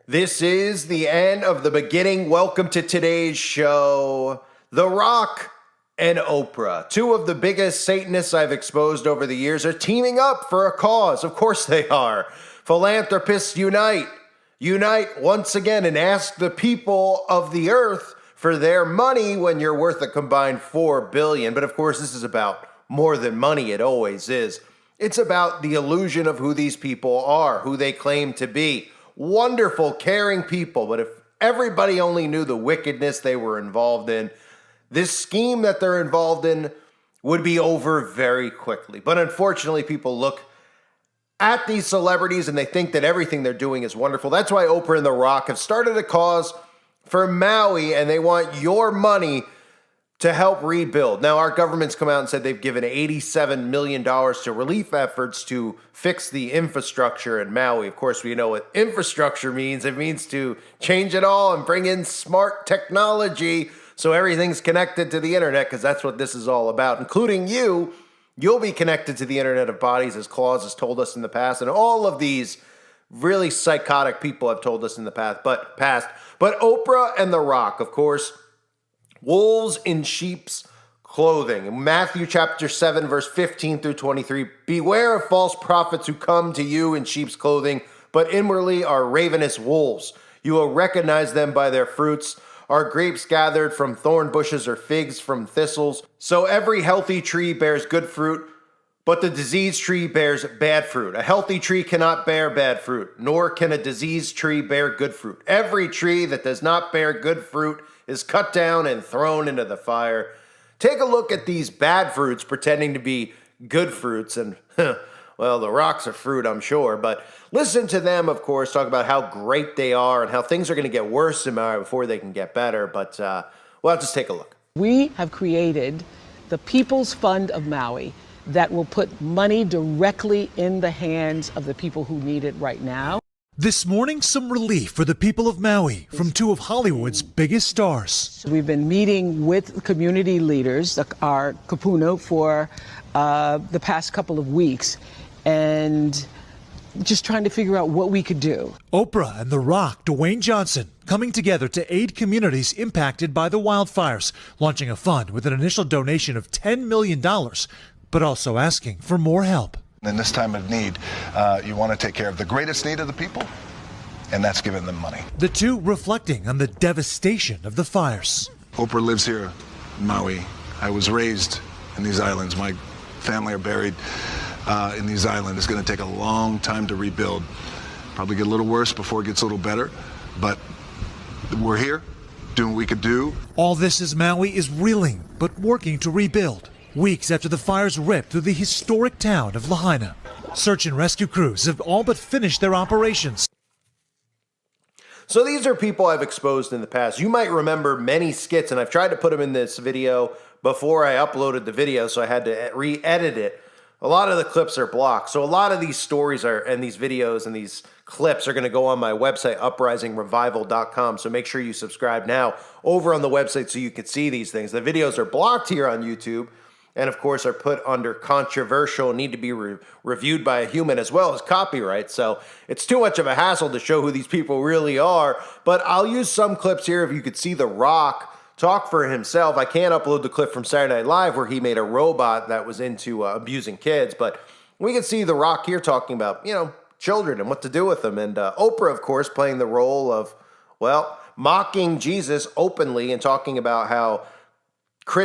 This is the end of the beginning. Welcome to today's show. The Rock and Oprah, two of the biggest Satanists I've exposed over the years, are teaming up for a cause. Of course they are. Philanthropists unite. Unite once again and ask the people of the earth for their money when you're worth a combined $4 billion. But of course, this is about more than money. It always is. It's about the illusion of who these people are, who they claim to be. Wonderful, caring people, but if everybody only knew the wickedness they were involved in, this scheme that they're involved in would be over very quickly. But unfortunately, people look at these celebrities and they think that everything they're doing is wonderful. That's why Oprah and The Rock have started a cause for Maui, and they want your money to help rebuild. Now, our government's come out and said they've given $87 million to relief efforts to fix the infrastructure in Maui. Of course, we know what infrastructure means. It means to change it all and bring in smart technology so everything's connected to the internet, because that's what this is all about, including you. You'll be connected to the internet of bodies, as Claus has told us in the past, and all of these really psychotic people have told us in the past. But Oprah and The Rock, of course, wolves in sheep's clothing. Matthew chapter 7, verse 15 through 23. Beware of false prophets who come to you in sheep's clothing, but inwardly are ravenous wolves. You will recognize them by their fruits. Are grapes gathered from thorn bushes or figs from thistles? So every healthy tree bears good fruit, but the diseased tree bears bad fruit. A healthy tree cannot bear bad fruit, nor can a diseased tree bear good fruit. Every tree that does not bear good fruit is cut down and thrown into the fire. Take a look at these bad fruits pretending to be good fruits, and well, The Rock's a fruit, I'm sure, but listen to them, of course, talk about how great they are and how things are going to get worse in Maui before they can get better, but well, just take a look. We have created the People's Fund of Maui that will put money directly in the hands of the people who need it right now. This morning, some relief for the people of Maui from two of Hollywood's biggest stars. We've been meeting with community leaders, our kapuna, for the past couple of weeks, and just trying to figure out what we could do. Oprah and The Rock, Dwayne Johnson, coming together to aid communities impacted by the wildfires, launching a fund with an initial donation of $10 million, but also asking for more help. In this time of need, you want to take care of the greatest need of the people, and that's giving them money. The two reflecting on the devastation of the fires. Oprah lives here in Maui. I was raised in these islands. My family are buried in these islands. It's going to take a long time to rebuild. Probably get a little worse before it gets a little better, but we're here doing what we could do. All this as Maui is reeling, but working to rebuild. Weeks after the fires ripped through the historic town of Lahaina. Search and rescue crews have all but finished their operations. So these are people I've exposed in the past. You might remember many skits, and I've tried to put them in this video before I uploaded the video, so I had to re-edit it. A lot of the clips are blocked. So a lot of these stories are, and these videos and these clips are going to go on my website, uprisingrevival.com. So make sure you subscribe now over on the website so you can see these things. The videos are blocked here on YouTube, and of course are put under controversial, need to be reviewed by a human, as well as copyright. So it's too much of a hassle to show who these people really are. But I'll use some clips here if you could see The Rock talk for himself. I can't upload the clip from Saturday Night Live where he made a robot that was into abusing kids, but we can see The Rock here talking about, children and what to do with them. And Oprah, of course, playing the role of, well, mocking Jesus openly and talking about how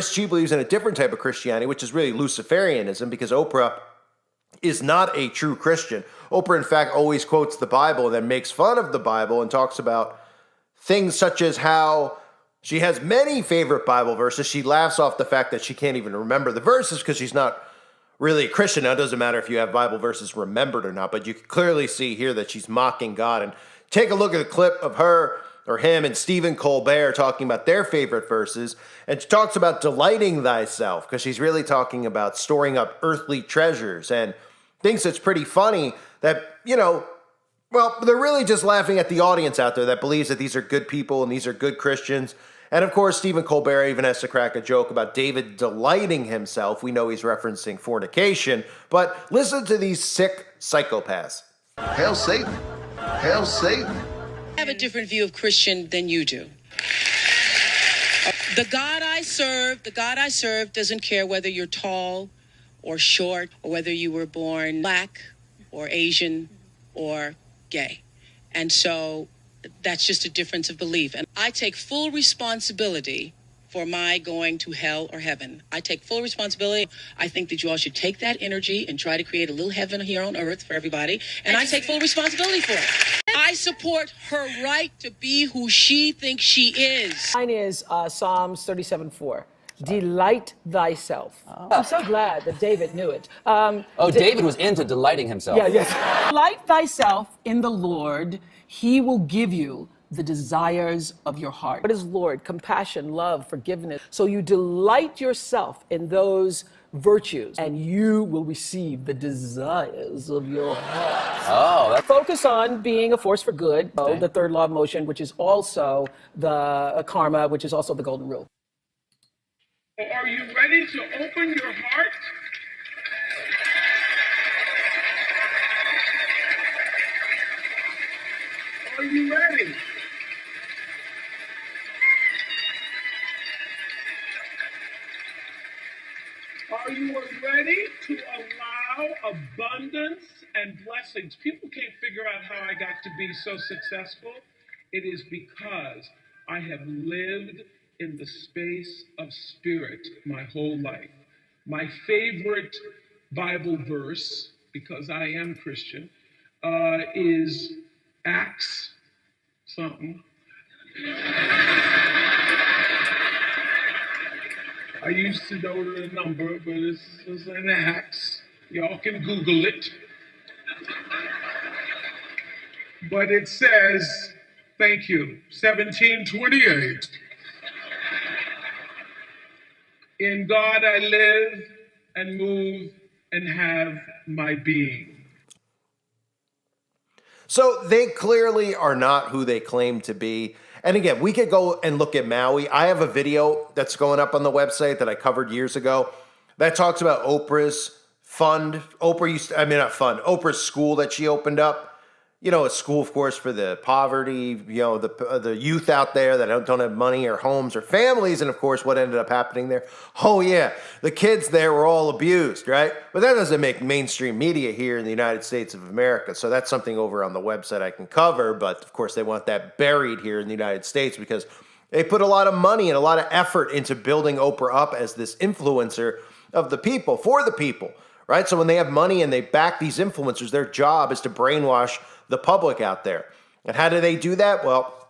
she believes in a different type of Christianity, which is really Luciferianism, because Oprah is not a true Christian. Oprah, in fact, always quotes the Bible and then makes fun of the Bible and talks about things such as how she has many favorite Bible verses. She laughs off the fact that she can't even remember the verses because she's not really a Christian. Now, it doesn't matter if you have Bible verses remembered or not, but you can clearly see here that she's mocking God. And take a look at a clip of her or him and Stephen Colbert talking about their favorite verses. And she talks about delighting thyself, because she's really talking about storing up earthly treasures, and thinks it's pretty funny that, well, they're really just laughing at the audience out there that believes that these are good people and these are good Christians. And of course, Stephen Colbert even has to crack a joke about David delighting himself. We know he's referencing fornication, but listen to these sick psychopaths. Hail Satan! Hail Satan! have a different view of Christian than you do. The God I serve doesn't care whether you're tall or short, or whether you were born black or Asian or gay. And so that's just a difference of belief. And I take full responsibility for my going to hell or heaven. I take full responsibility. I think that you all should take that energy and try to create a little heaven here on earth for everybody. And I take full responsibility for it. I support her right to be who she thinks she is. Mine is Psalms 37:4. Delight thyself. I'm so glad that David knew it. David was into delighting himself. Yeah, yes. Delight thyself in the Lord. He will give you the desires of your heart. What is Lord? Compassion, love, forgiveness. So you delight yourself in those virtues and you will receive the desires of your heart. Oh, that's... Focus on being a force for good. Okay. The third law of motion, which is also the karma, which is also the golden rule. Are you ready to open your heart? Are you ready? Are you ready to allow abundance and blessings? People can't figure out how I got to be so successful. It is because I have lived in the space of spirit my whole life. My favorite Bible verse, because I am Christian, is Acts something. I used to know the number, but it's an Acts. Y'all can Google it. But it says, thank you, 1728. In God I live and move and have my being. So they clearly are not who they claim to be. And again, we could go and look at Maui. I have a video that's going up on the website that I covered years ago that talks about Oprah's fund. Oprah's school that she opened up. You know, a school, of course, for the poverty, the youth out there that don't have money or homes or families. And of course, what ended up happening there? Oh yeah, the kids there were all abused, right? But that doesn't make mainstream media here in the United States of America. So that's something over on the website I can cover. But of course, they want that buried here in the United States because they put a lot of money and a lot of effort into building Oprah up as this influencer of the people, for the people, right? So when they have money and they back these influencers, their job is to brainwash the public out there. And how do they do that? Well,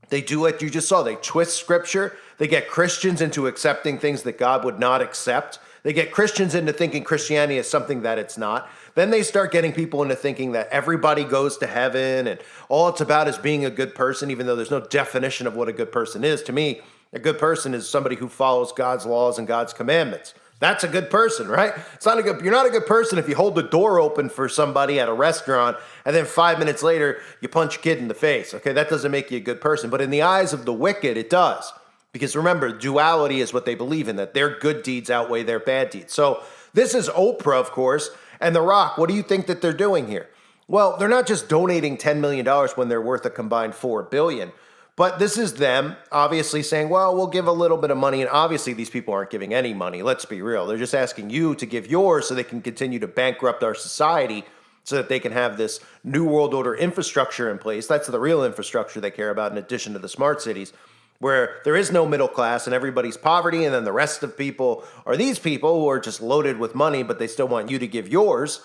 they do what you just saw. They twist scripture. They get Christians into accepting things that God would not accept. They get Christians into thinking Christianity is something that it's not. Then they start getting people into thinking that everybody goes to heaven and all it's about is being a good person, even though there's no definition of what a good person is. To me, a good person is somebody who follows God's laws and God's commandments. That's a good person, right? You're not a good person if you hold the door open for somebody at a restaurant and then 5 minutes later you punch a kid in the face. Okay, that doesn't make you a good person. But in the eyes of the wicked, it does. Because remember, duality is what they believe in, that their good deeds outweigh their bad deeds. So this is Oprah, of course, and The Rock. What do you think that they're doing here? Well, they're not just donating $10 million when they're worth a combined $4 billion. But this is them obviously saying, well, we'll give a little bit of money. And obviously these people aren't giving any money. Let's be real. They're just asking you to give yours so they can continue to bankrupt our society so that they can have this new world order infrastructure in place. That's the real infrastructure they care about in addition to the smart cities, where there is no middle class and everybody's poverty. And then the rest of people are these people who are just loaded with money, but they still want you to give yours.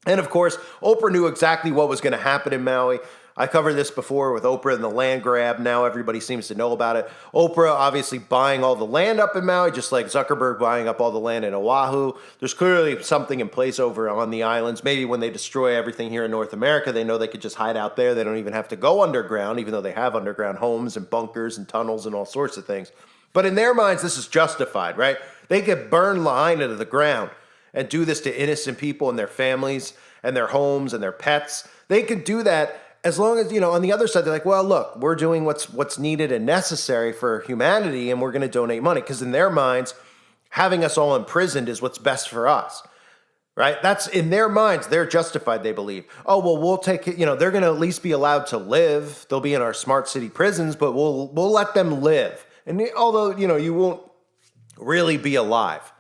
And of course, Oprah knew exactly what was going to happen in Maui. I covered this before with Oprah and the land grab. Now everybody seems to know about it. Oprah obviously buying all the land up in Maui, just like Zuckerberg buying up all the land in Oahu. There's clearly something in place over on the islands. Maybe when they destroy everything here in North America, they know they could just hide out there. They don't even have to go underground, even though they have underground homes and bunkers and tunnels and all sorts of things. But in their minds, this is justified, right? They could burn Lahaina into the ground and do this to innocent people and their families and their homes and their pets. They could do that as long as, on the other side, they're like, well, look, we're doing what's needed and necessary for humanity, and we're going to donate money. Because in their minds, having us all imprisoned is what's best for us. right? That's in their minds. They're justified, they believe. Oh, well, we'll take it. They're going to at least be allowed to live. They'll be in our smart city prisons, but we'll let them live. And although, you won't really be alive.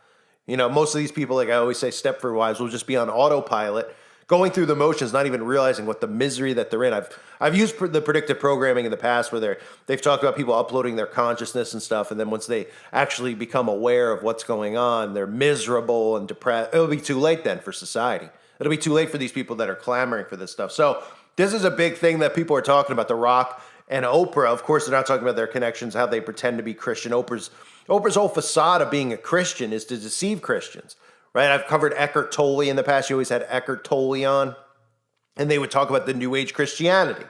Most of these people, like I always say, Stepford wives will just be on autopilot, going through the motions, not even realizing what the misery that they're in. I've used the predictive programming in the past where they've talked about people uploading their consciousness and stuff, and then once they actually become aware of what's going on, they're miserable and depressed. It'll be too late then for society. It'll be too late for these people that are clamoring for this stuff. So this is a big thing that people are talking about. The Rock and Oprah, of course, they're not talking about their connections, how they pretend to be Christian. Oprah's whole facade of being a Christian is to deceive Christians, right? I've covered Eckhart Tolle in the past. You always had Eckhart Tolle on, and they would talk about the New Age Christianity,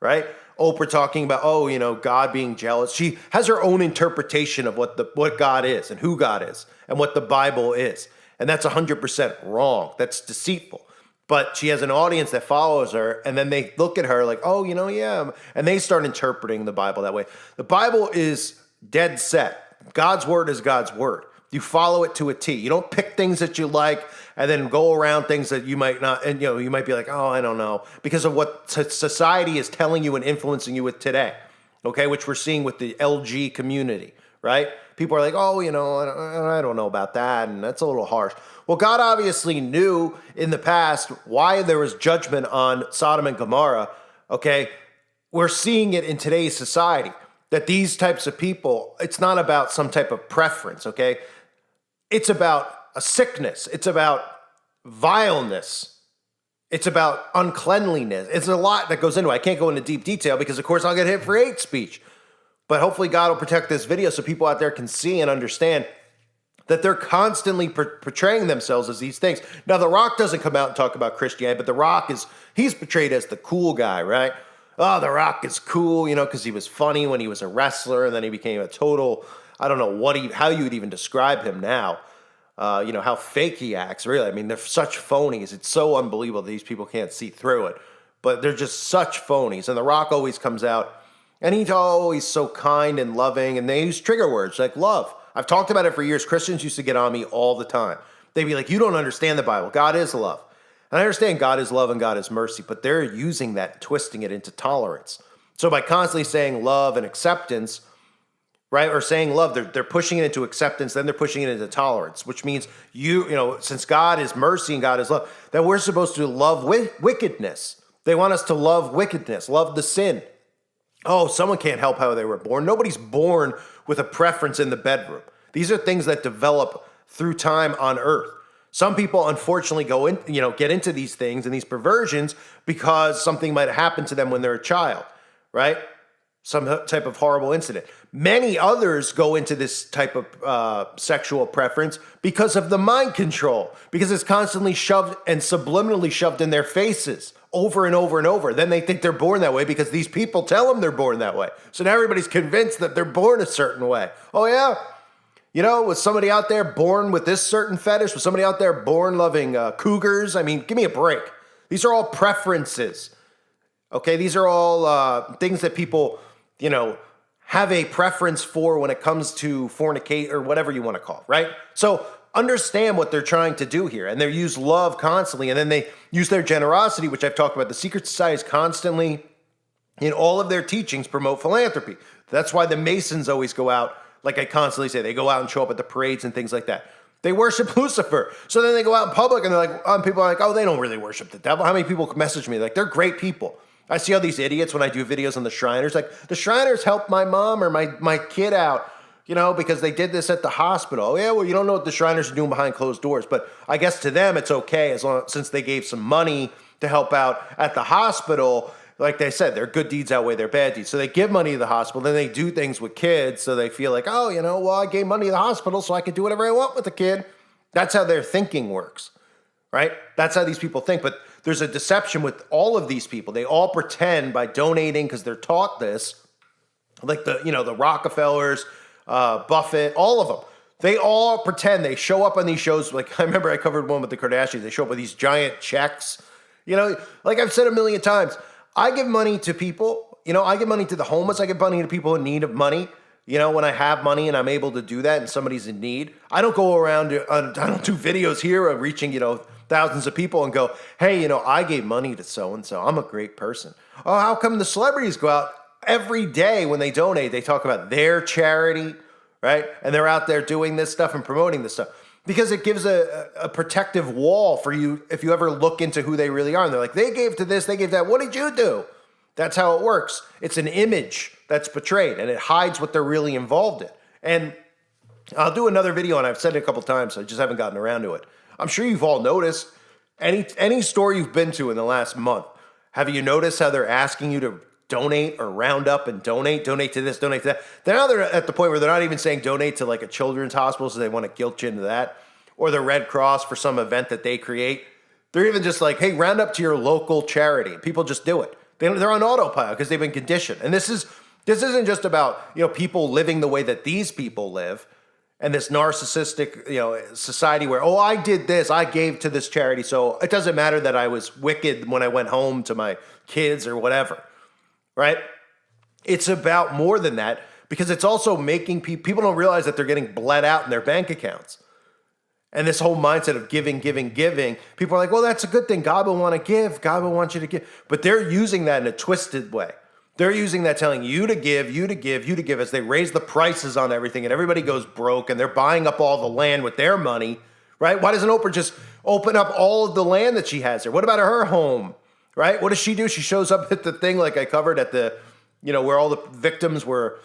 right? Oprah talking about, God being jealous. She has her own interpretation of what God is and who God is and what the Bible is. And that's 100% wrong. That's deceitful. But she has an audience that follows her, and then they look at her like, oh, yeah. And they start interpreting the Bible that way. The Bible is dead set. God's word is God's word. You follow it to a T. You don't pick things that you like and then go around things that you might not, and you might be like, oh, I don't know, because of what society is telling you and influencing you with today, okay, which we're seeing with the LG community, right? People are like, oh, I don't know about that, and that's a little harsh. Well, God obviously knew in the past why there was judgment on Sodom and Gomorrah, okay? We're seeing it in today's society, that these types of people, it's not about some type of preference, okay? It's about a sickness. It's about vileness. It's about uncleanliness. It's a lot that goes into it. I can't go into deep detail because, of course, I'll get hit for hate speech. But hopefully God will protect this video so people out there can see and understand that they're constantly portraying themselves as these things. Now, The Rock doesn't come out and talk about Christianity, but The Rock he's portrayed as the cool guy, right? Oh, The Rock is cool, because he was funny when he was a wrestler, and then he became a total, I don't know how you would even describe him now. How fake he acts, really. I mean, they're such phonies. It's so unbelievable that these people can't see through it. But they're just such phonies. And The Rock always comes out, and he's always so kind and loving, and they use trigger words like love. I've talked about it for years. Christians used to get on me all the time. They'd be like, you don't understand the Bible. God is love. And I understand God is love and God is mercy, but they're using that, twisting it into tolerance. So by constantly saying love and acceptance, right, or saying love, they're pushing it into acceptance, then they're pushing it into tolerance, which means since God is mercy and God is love, that we're supposed to love wickedness. They want us to love wickedness, love the sin. Oh, someone can't help how they were born. Nobody's born with a preference in the bedroom. These are things that develop through time on earth. Some people unfortunately get into these things and these perversions because something might have happened to them when they're a child, right? Some type of horrible incident. Many others go into this type of sexual preference because of the mind control, because it's constantly shoved and subliminally shoved in their faces over and over and over. Then they think they're born that way because these people tell them they're born that way. So now everybody's convinced that they're born a certain way. Oh yeah? Was somebody out there born with this certain fetish? Was somebody out there born loving cougars? I mean, give me a break. These are all preferences. Okay, these are all things that people, have a preference for when it comes to fornicate or whatever you want to call it, right? So understand what they're trying to do here. And they use love constantly, and then they use their generosity, which I've talked about. The secret societies constantly, in all of their teachings, promote philanthropy. That's why the Masons always go out, like I constantly say, they go out and show up at the parades and things like that. They worship Lucifer. So then they go out in public and they're like, people are like, oh, they don't really worship the devil. How many people message me? Like, they're great people. I see all these idiots when I do videos on the Shriners. Like, the Shriners helped my mom or my kid out, because they did this at the hospital. Oh, yeah, well, you don't know what the Shriners are doing behind closed doors. But I guess to them it's okay since they gave some money to help out at the hospital. Like they said, their good deeds outweigh their bad deeds. So they give money to the hospital, then they do things with kids, so they feel like, oh, well, I gave money to the hospital, so I can do whatever I want with the kid. That's how their thinking works, right? That's how these people think. But there's a deception with all of these people. They all pretend by donating, because they're taught this, like the Rockefellers, Buffett, all of them. They all pretend. They show up on these shows. Like, I remember I covered one with the Kardashians. They show up with these giant checks. Like I've said a million times, I give money to people. I give money to the homeless. I give money to people in need of money. When I have money and I'm able to do that and somebody's in need. I don't go around, I don't do videos here of reaching, thousands of people and go, hey, I gave money to so-and-so. I'm a great person. Oh, how come the celebrities go out every day when they donate? They talk about their charity, right? And they're out there doing this stuff and promoting this stuff because it gives a protective wall for you if you ever look into who they really are. And they're like, they gave to this, they gave that. What did you do? That's how it works. It's an image that's portrayed, and it hides what they're really involved in. And I'll do another video, and I've said it a couple times, so I just haven't gotten around to it. I'm sure you've all noticed, any store you've been to in the last month, have you noticed how they're asking you to donate or round up and donate to this, donate to that? Now they're at the point where they're not even saying donate to like a children's hospital, so they want to guilt you into that, or the Red Cross for some event that they create. They're even just like, hey, round up to your local charity. People just do it. They're on autopilot because they've been conditioned. And this isn't just about people living the way that these people live, and this narcissistic society where, oh, I did this, I gave to this charity, so it doesn't matter that I was wicked when I went home to my kids or whatever, right? It's about more than that because it's also making people don't realize that they're getting bled out in their bank accounts. And this whole mindset of giving, people are like, well, that's a good thing. God will want to give. God will want you to give. But they're using that in a twisted way. They're using that telling you to give as they raise the prices on everything and everybody goes broke and they're buying up all the land with their money, right? Why doesn't Oprah just open up all of the land that she has there? What about her home, right? What does she do? She shows up at the thing like I covered at the, where all the victims were,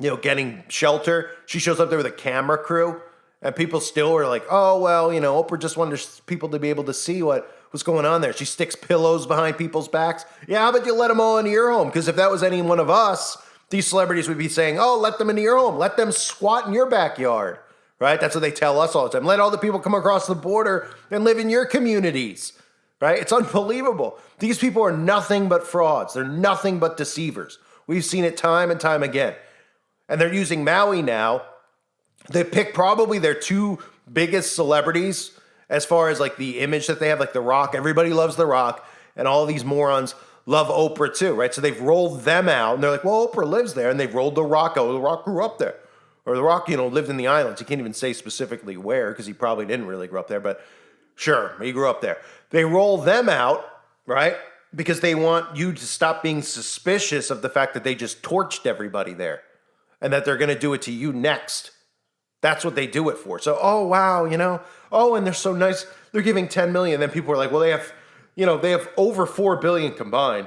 getting shelter. She shows up there with a camera crew. And people still are like, oh, well, Oprah just wanted people to be able to see what's going on there. She sticks pillows behind people's backs. Yeah, how about you let them all into your home? Because if that was any one of us, these celebrities would be saying, oh, let them into your home. Let them squat in your backyard, right? That's what they tell us all the time. Let all the people come across the border and live in your communities, right? It's unbelievable. These people are nothing but frauds. They're nothing but deceivers. We've seen it time and time again. And they're using Maui now. They pick probably their two biggest celebrities as far as like the image that they have, like The Rock. Everybody loves The Rock, and all these morons love Oprah too, right? So they've rolled them out, and they're like, well, Oprah lives there, and they've rolled The Rock out. The Rock grew up there. Or The Rock, lived in the islands. You can't even say specifically where, because he probably didn't really grow up there, but sure, he grew up there. They roll them out, right? Because they want you to stop being suspicious of the fact that they just torched everybody there, and that they're going to do it to you next. That's what they do it for. So, oh, wow, and they're so nice. They're giving 10 million. Then people are like, well, they have over 4 billion combined.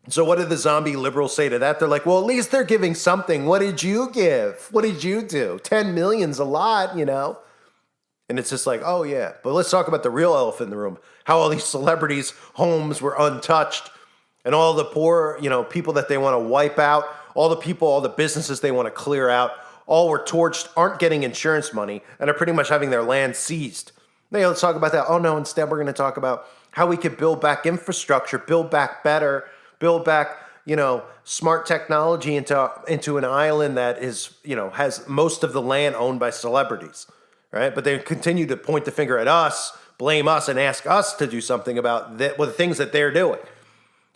So what did the zombie liberals say to that? They're like, well, at least they're giving something. What did you give? What did you do? 10 million's a lot, And it's just like, oh, yeah. But let's talk about the real elephant in the room. How all these celebrities' homes were untouched and all the poor, people that they want to wipe out, all the businesses they want to clear out, all were torched, aren't getting insurance money, and are pretty much having their land seized. Hey, let's talk about that. Oh, no, instead we're going to talk about how we could build back infrastructure, build back better, build back, smart technology into an island that is, has most of the land owned by celebrities, right? But they continue to point the finger at us, blame us, and ask us to do something about the things that they're doing.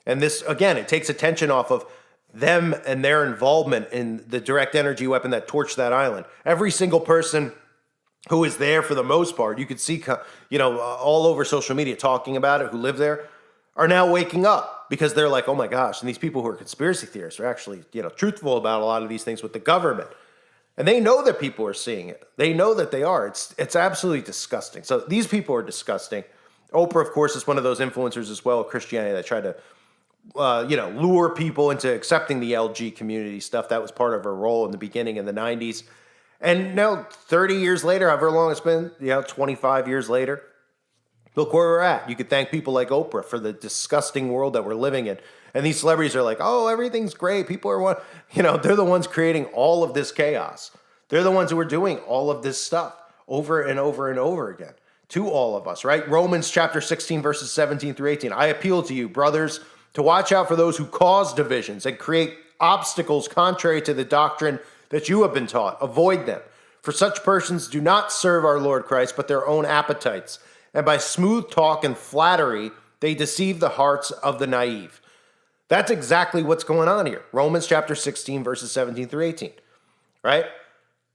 And this, again, it takes attention off of them and their involvement in the direct energy weapon that torched that island. Every single person who is there, for the most part, you could see, all over social media talking about it, who live there, are now waking up because they're like, oh my gosh. And these people who are conspiracy theorists are actually, truthful about a lot of these things with the government. And they know that people are seeing it. They know that they are. It's absolutely disgusting. So these people are disgusting. Oprah, of course, is one of those influencers as well, Christianity, that tried to lure people into accepting the LG community stuff. That was part of her role in the beginning in the 90s. And now 30 years later, however long it's been, 25 years later, look where we're at. You could thank people like Oprah for the disgusting world that we're living in. And these celebrities are like, oh, everything's great. People are they're the ones creating all of this chaos. They're the ones who are doing all of this stuff over and over and over again to all of us, right? Romans chapter 16, verses 17 through 18. I appeal to you, brothers, to watch out for those who cause divisions and create obstacles contrary to the doctrine that you have been taught. Avoid them. For such persons do not serve our Lord Christ, but their own appetites. And by smooth talk and flattery, they deceive the hearts of the naive. That's exactly what's going on here. Romans chapter 16, verses 17 through 18, right?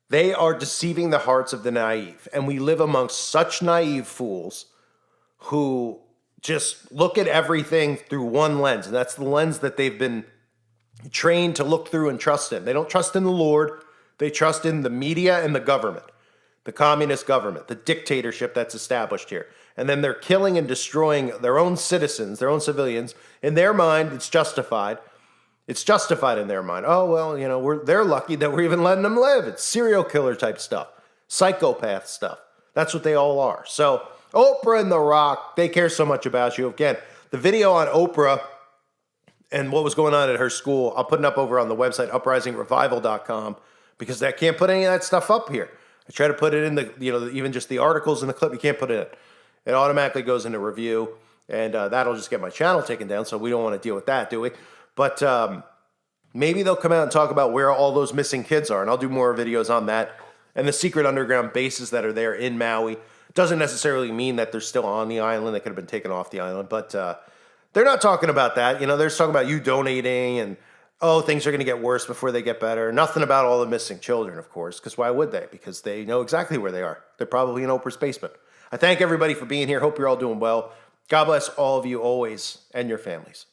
They are deceiving the hearts of the naive. And we live amongst such naive fools who just look at everything through one lens, and that's the lens that they've been trained to look through and trust in. They don't trust in the Lord. They trust in the media and the government, the communist government, the dictatorship that's established here. And then they're killing and destroying their own citizens, their own civilians. In their mind, it's justified. It's justified in their mind. Oh, well, you know, they're lucky that we're even letting them live. It's serial killer type stuff, psychopath stuff. That's what they all are. So Oprah and The Rock, they care so much about you. Again, the video on Oprah and what was going on at her school, I'll put it up over on the website, uprisingrevival.com, because I can't put any of that stuff up here. I try to put it in the, you know, even just the articles in the clip, you can't put it in. It automatically goes into review, and that'll just get my channel taken down, so we don't want to deal with that, do we? But maybe they'll come out and talk about where all those missing kids are, and I'll do more videos on that. And the secret underground bases that are there in Maui. Doesn't necessarily mean that they're still on the island. They could have been taken off the island, but they're not talking about that. You know, they're just talking about you donating and, oh, things are going to get worse before they get better. Nothing about all the missing children, of course, because why would they? Because they know exactly where they are. They're probably in Oprah's basement. I thank everybody for being here. Hope you're all doing well. God bless all of you always and your families.